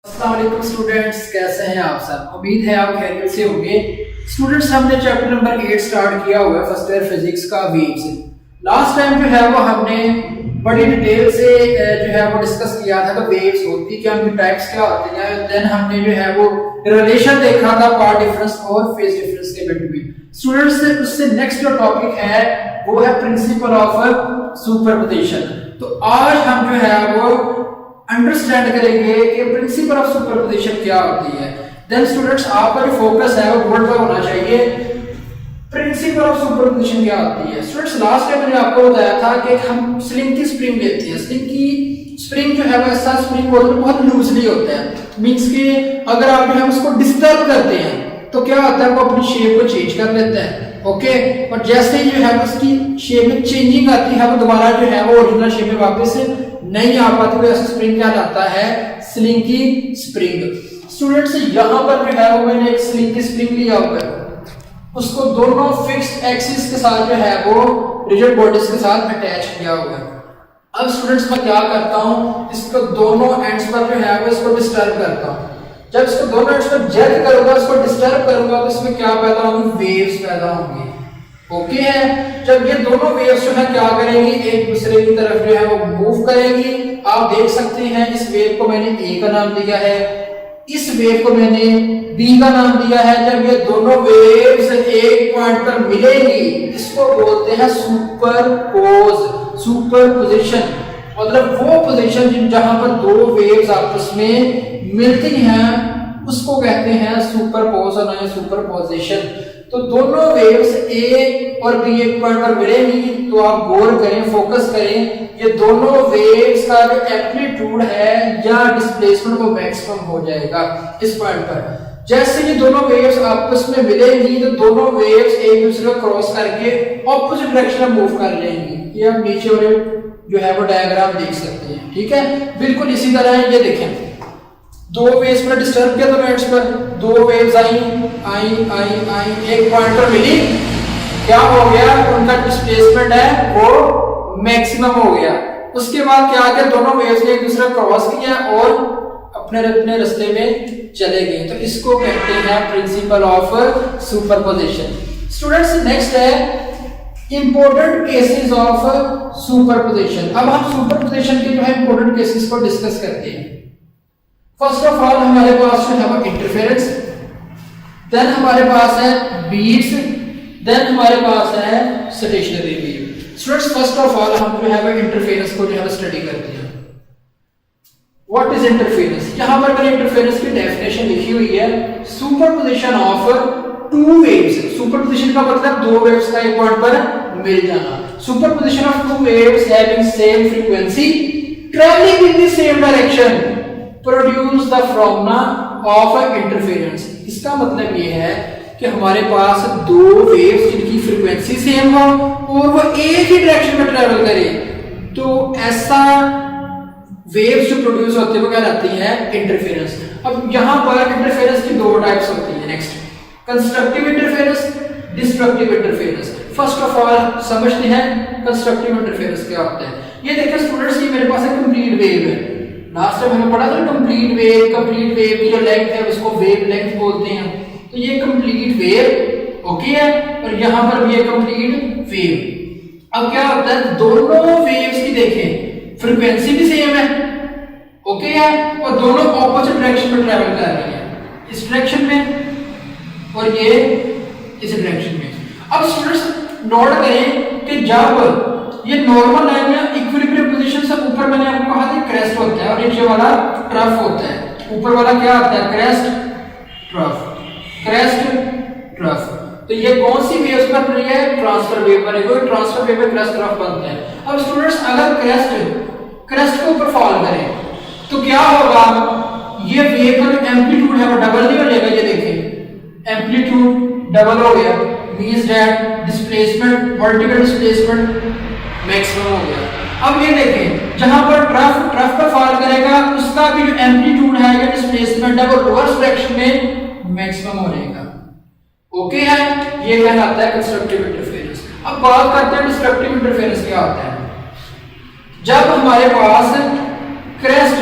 अस्सलाम वालेकुम स्टूडेंट्स, कैसे हैं आप सब। उम्मीद है आप खैरियत से होंगे। स्टूडेंट्स, हमने चैप्टर नंबर 8 स्टार्ट किया हुआ है फर्स्ट ईयर फिजिक्स का वेव्स। लास्ट टाइम जो है वो हमने बड़ी डिटेल से जो है वो डिस्कस किया था कि वेव्स होती क्या, उनकी टाइप्स क्या होती हैं। देन हमने जो है वो रिलेशन देखा था पार्ट डिफरेंस और फेज डिफरेंस के बिटवीन। स्टूडेंट्स, उससे नेक्स्ट जो टॉपिक है वो है प्रिंसिपल ऑफ सुपरपोजिशन। तो आज हम जो है वो अंडरस्टैंड करेंगे कि प्रिंसिपल ऑफ सुपरपोजिशन क्या होती है। देन स्टूडेंट्स, आपका जो फोकस है वो बोर्ड पर होना चाहिए। प्रिंसिपल ऑफ सुपरपोजिशन क्या होती है। स्टूडेंट्स, लास्ट टाइम मैंने आपको बताया था कि हम स्लिंग की स्प्रिंग लेते हैं। स्लिंग की स्प्रिंग जो है वो ऐसा स्प्रिंग बहुत लूजली होता है। मींस कि अगर आप जो है उसको डिस्टर्ब करते हैं तो क्या होता है, वो अपनी शेप को चेंज कर लेता है। ओके, और जैसे ही जो है उसकी शेप में चेंजिंग आती है वो दोबारा जो है वो ओरिजिनल शेप में वापस नहीं आ पाती। तो ऐसा स्प्रिंग क्या जाता है, स्लिंग की स्प्रिंग। स्टूडेंट्स, यहाँ पर जो है वो मैंने एक स्लिंग की स्प्रिंग लिया हुआ है, उसको दोनों फिक्स्ड एक्सिस के साथ जो है वो रिजिड बॉडीज के साथ अटैच किया हुआ है। अब स्टूडेंट्स, मैं क्या करता हूँ, इसको दोनों एंड्स पर जो है वो इसको डिस्टर्ब करता हूँ। जब इसको दोनों एंड्स पर जर्क करूंगा, इसको डिस्टर्ब करूंगा, तो इसमें क्या पैदा होंगी, वेव्स पैदा होंगी। ओके है। जब ये दोनों वेव्स जो है क्या करेंगी, एक दूसरे की तरफ जो है वो मूव करेंगी। आप देख सकते हैं इस वेव को मैंने ए का नाम दिया है, इस वेव को मैंने बी का नाम दिया है। जब ये दोनों वेव्स एक पॉइंट पर मिलेंगी, इसको बोलते हैं सुपरपोजिशन। मतलब वो पोजीशन जहां पर दो वेव्स आपस में मिलती हैं उसको कहते हैं सुपरपोजिशन या सुपरपोजिशन। तो दोनों वेव्स ए और बी एक पॉइंट पर मिलेंगी, तो आप गौर करें, फोकस करें, ये दोनों वेव्स का जो एम्पलीट्यूड है या डिस्प्लेसमेंट वो मैक्सिमम हो जाएगा इस पॉइंट पर। जैसे ये दोनों वेव्स आपस में मिलेंगी तो दोनों वेव्स एक दूसरे को क्रॉस करके ऑपोजिट डायरेक्शन में मूव कर लेंगी। ये आप नीचे वाले जो है वो डायग्राम देख सकते हैं। ठीक है, बिल्कुल इसी तरह ये देखें, दो वेव्स पर डिस्टर्ब किया दोनों एंड्स पर, दो वेव्स आई एक पॉइंट पर मिली, क्या हो गया, उनका डिस्प्लेसमेंट है वो मैक्सिमम हो गया। उसके बाद क्या किया, दोनों वेव्स ने एक दूसरे को क्रॉस किया और अपने अपने रास्ते में चले गए। तो इसको कहते हैं principle of superposition. Students, next है इंपॉर्टेंट केसेस ऑफ सुपरपोजिशन। अब हम सुपरपोजिशन के जो है इंपॉर्टेंट केसेस को डिस्कस करते हैं। फर्स्ट ऑफ ऑल हमारे पास जो है वो इंटरफेरेंस, देन हमारे पास है बीट्स, देन हमारे पास है stationary wave. Students, first of all हम जो है वो इंटरफेरेंस को जो है स्टडी करते हैं। What is interference. यहां पर मैंने इंटरफेरेंस की डेफिनेशन लिखी हुई है, superposition of two waves. Superposition का मतलब दो वेव्स का एक पॉइंट पर मिल जाना। Superposition of two waves having same frequency travelling in the same direction produce the phenomena of interference. इसका मतलब ये है कि हमारे पास दो वेव्स जिनकी फ्रीक्वेंसी सेम हो और वो एक ही डायरेक्शन में ट्रैवल करें, तो ऐसा वेव्स जो प्रोड्यूस होते हैं वो क्या कहलाती है, इंटरफेरेंस। अब यहां पर इंटरफेरेंस की दो टाइप्स होती है। Next, constructive interference, destructive interference. First of all समझते हैं कंस्ट्रक्टिव इंटरफेरेंस क्या होता है। ये देखिए स्टूडेंट्स, ये मेरे पास एक कंप्लीट वेव है। लास्ट टाइम हमने पढ़ा था कंप्लीट वेव की जो लेंथ है उसको वेव लेंथ बोलते हैं। तो ये कंप्लीट वेव ओके है, और यहां पर भी एक कंप्लीट वेव। अब क्या होता है, दोनों वेव्स की देखें फ्रीक्वेंसी भी सेम है, ओके है, और दोनों ऑपोजिट डायरेक्शन में ट्रैवल कर रही है, इस डायरेक्शन में और ये इस डायरेक्शन में। अब स्टूडेंट्स नोट करें कि जब ये नॉर्मल लाइन में इक्विलिब्रियम पोजीशन से ऊपर मैंने आपको कहा था क्रेस्ट होता है और नीचे वाला ट्रफ होता है। ऊपर वाला क्या होता है, क्रेस्ट ट्रफ। तो ये कौन सी वेव्स बन रही है, ट्रांसफर वेव बनेगी। ट्रांसफर वेव में क्रेस्ट ट्रफ बनता है। अब स्टूडेंट्स, अगर क्रेस्ट के ऊपर फॉल करें तो क्या होगा, ये वेव का जो एम्पलीट्यूड है वो डबल नहीं हो जाएगा। ये देखें एम्पलीट्यूड डबल हो गया, means that displacement vertical displacement maximum हो गया। अब ये देखें जहां पर ट्रफ पर फॉल करेगा उसका भी जो एम्पलीट्यूड है या डिस्प्लेसमेंट है वो रिवर्स डायरेक्शन में मैक्सिमम हो जाएगा। ओके है, ये कहलाता है कंस्ट्रक्टिव इंटरफेरेंस। अब बात करते हैं डिस्ट्रक्टिव इंटरफेरेंस क्या होता है। जब हमारे पास क्रेस्ट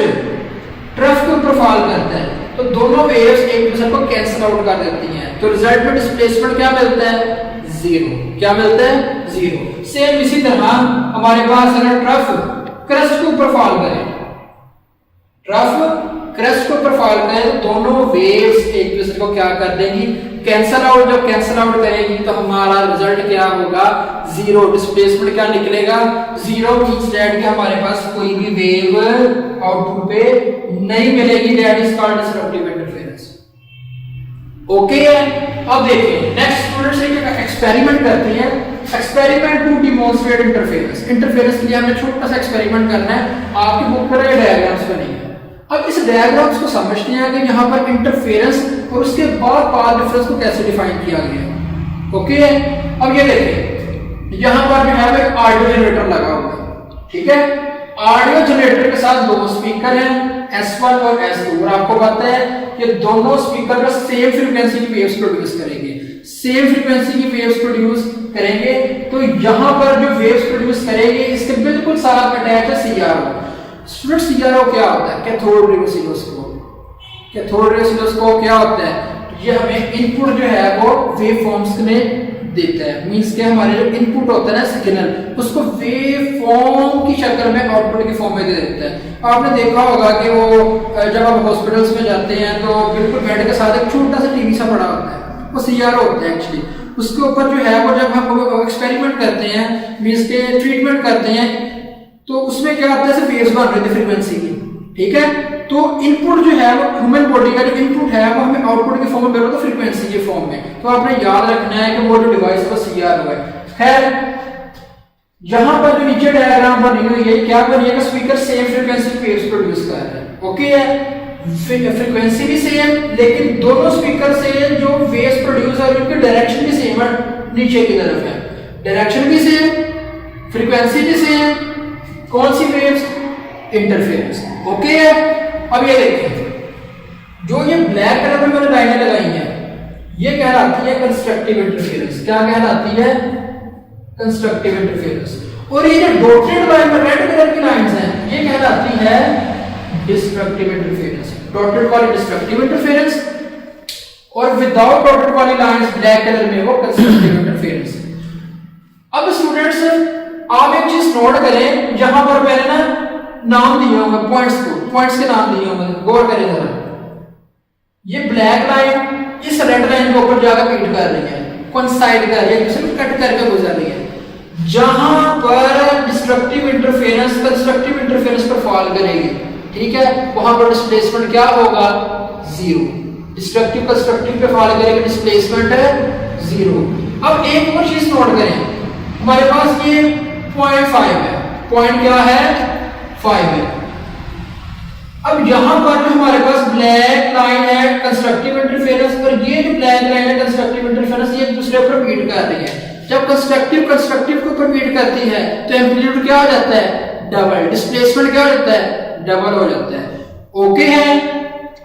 ट्रफ के ऊपर फॉल करता है तो दोनों वेव्स एक दूसरे को कैंसिल आउट कर देती हैं, तो रिजल्ट में डिस्प्लेसमेंट क्या मिलता है? जीरो। क्या मिलता है? जीरो। सेम इसी तरह हमारे पास अगर ट्रफ क्रस्ट के ऊपर फॉल करे, ट्रफ क्रस्ट के ऊपर फॉल करे तो दोनों वेव्स एक दूसरे को क्या कर देंगी? Cancel out. जब कैंसिल आउट करेगी तो हमारा रिजल्ट क्या होगा? जीरो। डिस्प्लेसमेंट क्या निकलेगा? जीरो। मींस दैट कि हमारे पास कोई भी वेव आउटपुट पे नहीं मिलेगी, that is called disruptive interference. Okay है। अब देखिए नेक्स्ट स्टूडेंट्स एक एक्सपेरिमेंट करते हैं, experiment to demonstrate interference. Interference के लिए हमें छोटा सा एक्सपेरिमेंट करना है, आपकी बुक पर ये डायग्राम्स बनी है। अब इस डायग्राम्स को समझते हैं कि यहाँ पर इंटरफेरेंस और उसके बाद पाथ डिफरेंस को कैसे डिफाइन किया गया है। ओके है। अब ये देखिए यहाँ पर जो है एक ऑडियो जनरेटर लगा हुआ है, ठीक है। ऑडियो जनरेटर के साथ दो स्पीकर हैं, S1 और S2, और आपको पता है ये दोनों स्पीकर का सेम फ्रीक्वेंसी की वेव्स प्रोड्यूस करेंगे, सेम फ्रीक्वेंसी की वेव्स प्रोड्यूस करेंगे। तो यहाँ पर जो वेव्स प्रोड्यूस करेंगे इसके बिल्कुल साथ अटैच है CRO। स्टूडेंट CRO क्या होता है? Cathode ray oscilloscope. Cathode ray oscilloscope क्या होता है? ये हमें इनपुट जो है वो वेव फॉर्म्स में देता है, मींस के हमारे जो इनपुट होता है ना सिग्नल, उसको वेव फॉर्म की शक्ल में आउटपुट की फॉर्म में दे देता है। आपने देखा होगा कि वो जब आप हॉस्पिटल्स में जाते हैं तो बिल्कुल बेड के साथ एक छोटा सा टीवी सा पड़ा होता है, वो CRO होता है एक्चुअली। उसके ऊपर जो है वो जब हम एक्सपेरिमेंट करते हैं, मींस के ट्रीटमेंट करते हैं, तो उसमें क्या होता है? सिर्फ वेव्स बन रही थी फ्रीक्वेंसी की, ठीक है। तो इनपुट जो है वो ह्यूमन बॉडी का जो इनपुट है वो हमें आउटपुट के फॉर्म में मिल रहा था फ्रीक्वेंसी के फॉर्म में। तो आपने याद रखना है कि वो जो डिवाइस का CRO है। खैर यहां पर जो नीचे डायग्राम बनी हुई है क्या बनी है? Speaker same frequency waves produce कर रहे हैं। ओके है। फ्रीक्वेंसी भी सेम, लेकिन दोनों स्पीकर से जो वेव्स प्रोड्यूस है उनकी डायरेक्शन भी सेम है, नीचे की तरफ है। डायरेक्शन भी सेम, फ्रीक्वेंसी भी सेम। कौन सी वेव्स? इंटरफेरेंस। ओके है। अब ये देखिए जो ये ब्लैक कलर में मैंने लाइनें लगाई हैं ये कहलाती है कंस्ट्रक्टिव इंटरफेरेंस। क्या कहलाती है? Constructive interference. और ये जो डॉटेड लाइन में रेड कलर की लाइंस हैं ये कहलाती है डिस्ट्रक्टिव इंटरफेरेंस। डॉटेड वाली डिस्ट्रक्टिव इंटरफेरेंस और विदाउट डॉटेड वाली लाइंस ब्लैक कलर में वो कंस्ट्रक्टिव इंटरफेरेंस। अब स्टूडेंट्स आप एक चीज नोट करें, यहां पर मैंने ना नाम दिए होंगे पॉइंट्स को, पॉइंट्स के नाम दिए होंगे, गौर करें जरा। ये ब्लैक लाइन इस रेड लाइन के ऊपर जाकर मीट कर रही है, कोइंसाइड कर रही है, दूसरे को कट करके गुजर रही है। जहां पर डिस्ट्रक्टिव इंटरफेरेंस कंस्ट्रक्टिव इंटरफेरेंस पर फॉल करेगी, ठीक है, वहां पर डिस्प्लेसमेंट क्या होगा? जीरो। डिस्ट्रक्टिव कंस्ट्रक्टिव पे फॉल करेगा, डिस्प्लेसमेंट है जीरो। अब एक और चीज नोट करें, हमारे पास ये पॉइंट 5 है, पॉइंट क्या है? 5 है। अब यहां पर जो हमारे पास ब्लैक लाइन है कंस्ट्रक्टिव इंटरफेरेंस, और ये जो ब्लैक लाइन है कंस्ट्रक्टिव इंटरफेरेंस, ये एक दूसरे पर मीट कर रही है। जब कंस्ट्रक्टिव कंस्ट्रक्टिव के ऊपर मीट करती है तो एम्पलीट्यूड क्या हो जाता है? डबल। डिस्प्लेसमेंट क्या हो जाता है? डबल हो जाता है। ओके है।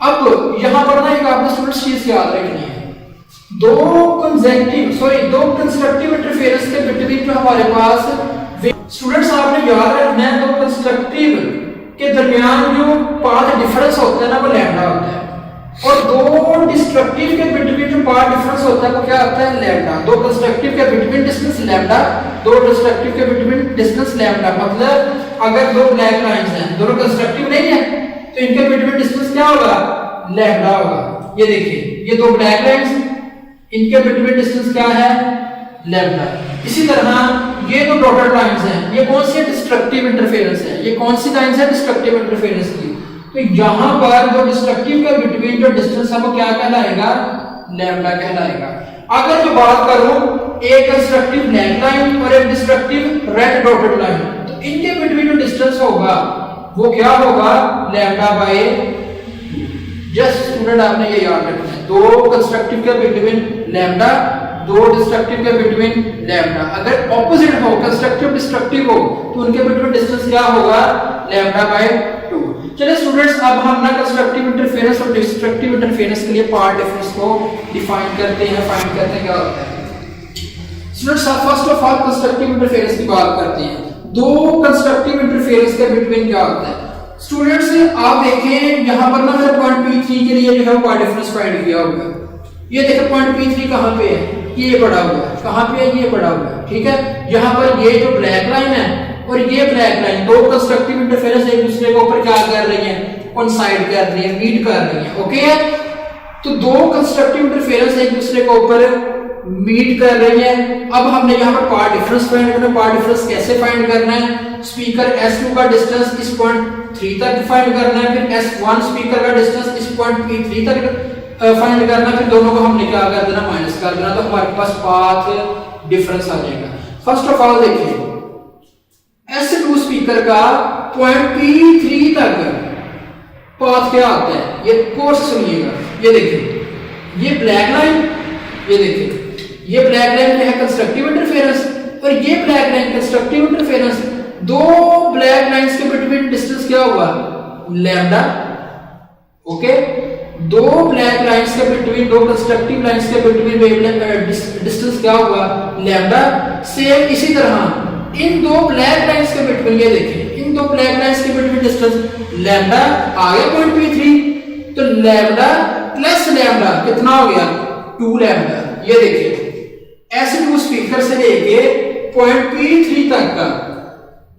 अब यहां पर ना एक आपको स्टूडेंट्स चीज याद रखनी है, दो कंस्ट्रक्टिव इंटरफेरेंस के बिटवीन जो हमारे पास स्टूडेंट्स आपने याद रखना है, दो कंस्ट्रक्टिव के दरमियान जो पाथ डिफरेंस होता है ना वो लैम्डा होता है, और दो डिस्ट्रक्टिव के बिटवीन जो पाथ डिफरेंस होता है वो क्या होता है? लैम्डा। दो कंस्ट्रक्टिव के बिटवीन डिस्टेंस लैम्डा, दो डिस्ट्रक्टिव के बिटवीन डिस्टेंस लैम्डा। मतलब अगर दो ब्लैक लाइंस हैं, दोनों कंस्ट्रक्टिव नहीं है, तो इनके बिटवीन डिस्टेंस क्या होगा? लैम्डा होगा। ये देखिए ये दो ब्लैक लाइंस, इनके बिटवीन डिस्टेंस क्या है? लैम्डा। इसी तरह ये जो डॉटेड लाइंस हैं ये कौन सी डिस्ट्रक्टिव इंटरफेरेंस है? ये कौन सी लाइंस है? डिस्ट्रक्टिव इंटरफेरेंस की। तो यहां पर जो डिस्ट्रक्टिव के बिटवीन जो डिस्टेंस है वो क्या कहलाएगा? लैम्डा कहलाएगा। अगर मैं बात करूं एक कंस्ट्रक्टिव ब्लैक लाइन और एक डिस्ट्रक्टिव रेड डॉटेड लाइन, तो इनके बिटवीन जो डिस्टेंस होगा वो क्या होगा? Lambda by. जस्ट स्टूडेंट आपने ये याद रखना है, दो कंस्ट्रक्टिव के बिटवीन लैम्डा, दो डिस्ट्रक्टिव के बिटवीन लैम्डा। अगर ऑपोजिट हो, कंस्ट्रक्टिव डिस्ट्रक्टिव हो, तो उनके बिटवीन डिस्टेंस क्या होगा? Lambda by 2। चलिए स्टूडेंट्स अब हम ना कंस्ट्रक्टिव इंटरफेरेंस और डिस्ट्रक्टिव इंटरफेरेंस के लिए पार्ट डिफरेंस को डिफाइन करते हैं, फाइंड करते हैं क्या होता है। Students first of all constructive interference की बात करते हैं। दो कंस्ट्रक्टिव इंटरफेरेंस के बिटवीन क्या होता है? स्टूडेंट्स आप देखें यहाँ पर ना मैंने पॉइंट P3 के लिए जो है पॉइंट डिफरेंस फाइंड किया हुआ है। ये देखो पॉइंट P3 कहाँ पे है, ये पड़ा हुआ है, कहाँ पे है, ये पड़ा हुआ है, ठीक है। यहाँ पर ये जो ब्लैक लाइन है और ये ब्लैक लाइन, दो कंस्ट्रक्टिव इंटरफेरेंस एक दूसरे के ऊपर क्या कर रही है, कोइंसाइड कर रही है, मीट कर रही है, ओके है। तो दो कंस्ट्रक्टिव इंटरफेरेंस एक दूसरे के ऊपर मीट कर रही है। अब हमने यहाँ पर पार्ट डिफरेंस फाइंड करना है। पार्ट डिफरेंस कैसे फाइंड करना है, स्पीकर S2 का डिस्टेंस इस पॉइंट 3 तक फाइंड करना है, फिर S1 स्पीकर का डिस्टेंस इस पॉइंट P3 तक फाइंड करना, फिर दोनों को हमने क्या कर देना, माइनस कर देना, तो हमारे पास पाथ डिफरेंस आ जाएगा। फर्स्ट ऑफ ऑल देखिए S2 स्पीकर का पॉइंट P3 तक पाथ क्या आता है, ये कोर्स सुनिएगा। ये देखिए ये ब्लैक लाइन, ये देखिए ये ब्लैक लाइन क्या है, कंस्ट्रक्टिव इंटरफेरेंस, और ये ब्लैक लाइन कंस्ट्रक्टिव इंटरफेरेंस। दो ब्लैक लाइंस के बिटवीन डिस्टेंस क्या हुआ, लैम्डा, ओके। दो ब्लैक लाइंस के बिटवीन, दो कंस्ट्रक्टिव लाइंस के बिटवीन वेवलेंथ डिस्टेंस क्या हुआ, लैम्डा। सेम इसी तरह इन दो ब्लैक लाइंस के बिटवीन, ये देखिए इन दो ब्लैक लाइंस के बिटवीन डिस्टेंस लैम्डा आ गया पॉइंट P3, तो लैम्डा प्लस लैम्डा कितना हो गया, 2 लैम्डा। ये देखिए S2 स्पीकर से लेके पॉइंट P3 तक का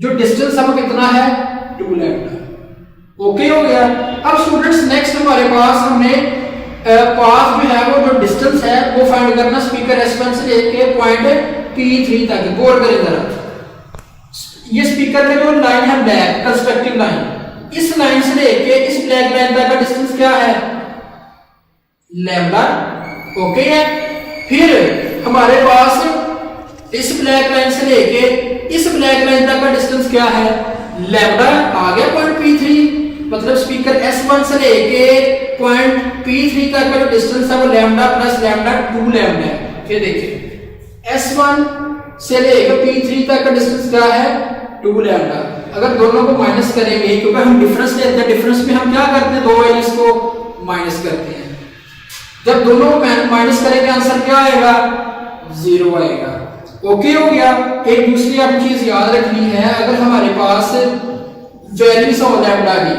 जो डिस्टेंस है वो कितना है, 2 लैम्डा, ओके हो गया। अब स्टूडेंट्स नेक्स्ट हमारे पास हमने पाथ जो है वो जो डिस्टेंस है वो फाइंड करना स्पीकर S1 से लेके पॉइंट P3 तक। गौर करें जरा, ये स्पीकर में जो लाइन है ब्लैक कंस्ट्रक्टिव लाइन, इस लाइन से लेके इस ब्लैक लाइन तक का डिस्टेंस क्या है, लैम्डा, ओके है। फिर हमारे पास इस ब्लैक लाइन से लेके इस ब्लैक लाइन तक का डिस्टेंस क्या है, लैम्डा आ गया पॉइंट P3, मतलब स्पीकर S1 से लेके पॉइंट P3 तक का जो डिस्टेंस है वो लैम्डा प्लस लैम्डा 2 लैम्डा है। फिर देखिए S1 से लेकर P3 तक का डिस्टेंस क्या है, 2 लैम्डा। अगर दोनों को माइनस करेंगे, क्योंकि हम डिफरेंस लेते हैं, डिफरेंस में हम क्या करते हैं, दो वैल्यूज को माइनस करते हैं। जब दोनों माइनस करेंगे आंसर क्या आएगा, 0 आएगा, ओके हो गया। एक दूसरी आपको चीज याद रखनी है, अगर हमारे पास वैल्यूज हो लैम्डा की,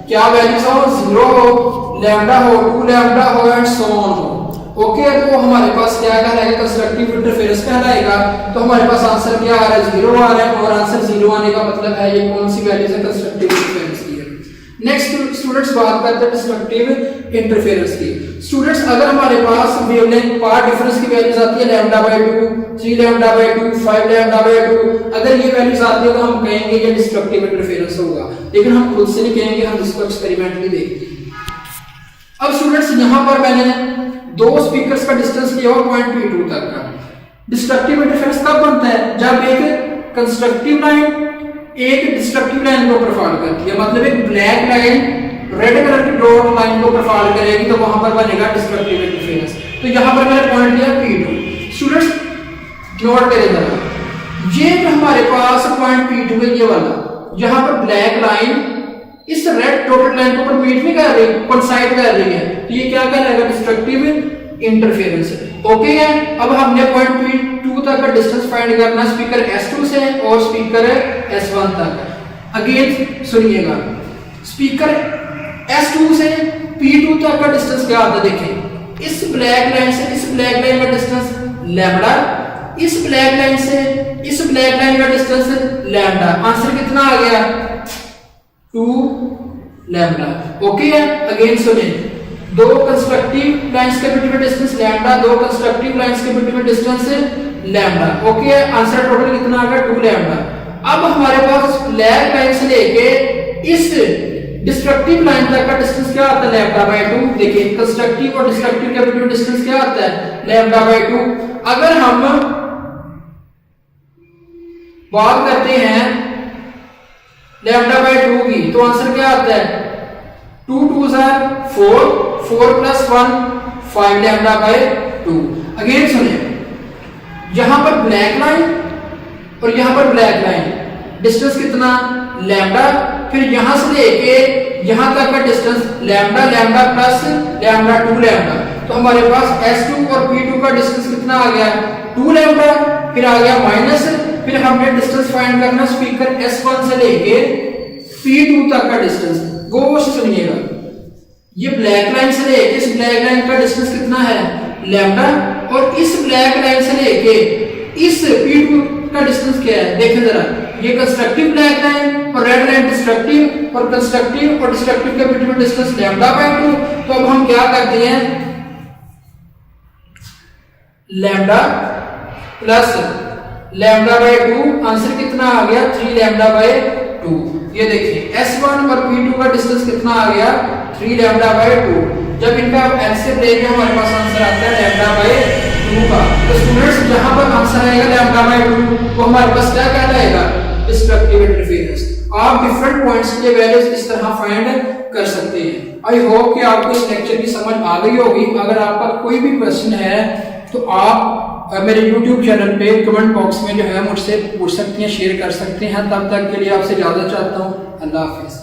क्या वैल्यूज हो, 0 हो, लैम्डा हो, 2 लैम्डा हो एंड सो ऑन हो, ओके। तो हमारे पास क्या कहलाएगा, कंस्ट्रक्टिव इंटरफेरेंस कहलाएगा। तो हमारे पास आंसर क्या आ रहा है, 0 आ रहा है, और आंसर 0 आने का मतलब है ये कौन सी वैल्यू है, कंस्ट्रक्टिव इंटरफेरेंस की है। नेक्स्ट स्टूडेंट्स बात करते हैं डिस्ट्रक्टिव इंटरफेरेंस की। स्टूडेंट्स अगर हमारे पास वेवलेंथ पार्ट डिफरेंस की वैल्यूज आती है λ/2, 3 λ/2, 5 λ/2, अगर ये वैल्यूज आती है तो हम कहेंगे ये डिस्ट्रक्टिव इंटरफेरेंस होगा, लेकिन हम खुद से नहीं कहेंगे, हम इसको एक्सपेरिमेंटली देखेंगे। अब स्टूडेंट्स यहाँ पर मैंने दो स्पीकर्स का डिस्टेंस लिया हुआ पॉइंट P2 तक का। डिस्ट्रक्टिव इंटरफेरेंस कब बनता है, जब एक कंस्ट्रक्टिव लाइन एक डिस्ट्रक्टिव लाइन को प्रोफाइल करती है, मतलब एक ब्लैक लाइन रेड कलर की डॉट लाइन को प्रोफाइल करेगी, तो वहां पर बनेगा डिस्ट्रक्टिव इंटरफेरेंस। तो यहां पर मैंने पॉइंट लिया P2। स्टूडेंट्स नोट करें जरा, ये जो हमारे पास पॉइंट P2 है ये वाला, यहां पर ब्लैक लाइन इस रेड डॉटेड लाइन को पर मीट नहीं कर रही, कोइंसाइड कर रही है, तो ये क्या कहलाएगा, डिस्ट्रक्टिव इंटरफेरेंस, ओके है। अब हमने पॉइंट P2 तक का डिस्टेंस फाइंड करना स्पीकर S2 से और स्पीकर S1 तक। अगेन सुनिएगा, स्पीकर S2 से P2 तक का डिस्टेंस क्या आता है, देखिए इस ब्लैक लाइन से इस ब्लैक लाइन का डिस्टेंस लैम्डा, इस ब्लैक लाइन से इस ब्लैक लाइन का डिस्टेंस लैम्डा। आंसर कितना आ गया, 2 लैम्डा, ओके है। अगेन सुनिए, दो कंस्ट्रक्टिव लाइंस के बिटवीन डिस्टेंस लैम्डा, दो कंस्ट्रक्टिव लाइंस के बिटवीन डिस्टेंस लैम्डा, ओके है। आंसर टोटल कितना आ गया, 2 लैम्डा। अब हमारे पास ब्लैक लाइन से लेके इस डिस्ट्रक्टिव लाइन तक का डिस्टेंस क्या आता है, λ/2। देखिए कंस्ट्रक्टिव और डिस्ट्रक्टिव के बिटवीन डिस्टेंस क्या आता है, λ/2। अगर हम बात करते हैं λ/2 की, तो आंसर क्या आता है, 2 2s are 4, 4 plus 1 5 λ/2। अगेन सुनिए, यहां पर ब्लैक लाइन और यहां पर ब्लैक लाइन, डिस्टेंस कितना, लैम्डा, फिर यहां से लेके यहां तक का distance lambda, lambda plus lambda 2 lambda. तो हमारे पास S2 और P2 का डिस्टेंस कितना आ गया, 2 लैम्डा, फिर आ गया माइनस, फिर हमने डिस्टेंस फाइंड करना स्पीकर S1 से लेके P2 तक का डिस्टेंस गौर से सुनिएगा। ये ब्लैक लाइन से लेके इस ब्लैक लाइन का डिस्टेंस कितना है लैम्डा, और इस ब्लैक लाइन से लेके इस P2 का डिस्टेंस क्या है देखें जरा। ये कंस्ट्रक्टिव ब्लैक लाइन और रेड लाइन डिस्ट्रक्टिव, और कंस्ट्रक्टिव और डिस्ट्रक्टिव के बीच में डिस्टेंस लैम्डा बाय 2। तो अब हम क्या करते हैं, lambda plus lambda by 2, answer कितना आ गया 3 लैम्डा बाय 2। ये देखिए S1 और P2 का डिस्टेंस कितना आ गया 3 लैम्डा बाय 2। जब इनका एलसीएम लेंगे हमारे पास आंसर आता है लैम्डा बाय 2 का। तो स्टूडेंट्स जहां पर आंसर आएगा लैम्डा बाय 2 वो हमारे पास क्या कहलाएगा डिस्ट्रक्टिव इंटरफेरेंस। आप डिफरेंट पॉइंट्स के वैल्यूज इस तरह फाइंड कर सकते हैं। आई होप कि आपको इस लेक्चर की समझ आ गई होगी। अगर आपका कोई भी क्वेश्चन है तो आप मेरे YouTube चैनल पे कमेंट बॉक्स में जो है मुझसे पूछ सकते हैं, शेयर कर सकते हैं। तब तक के लिए आपसे इजाजत चाहता हूँ। अल्लाह हाफिज।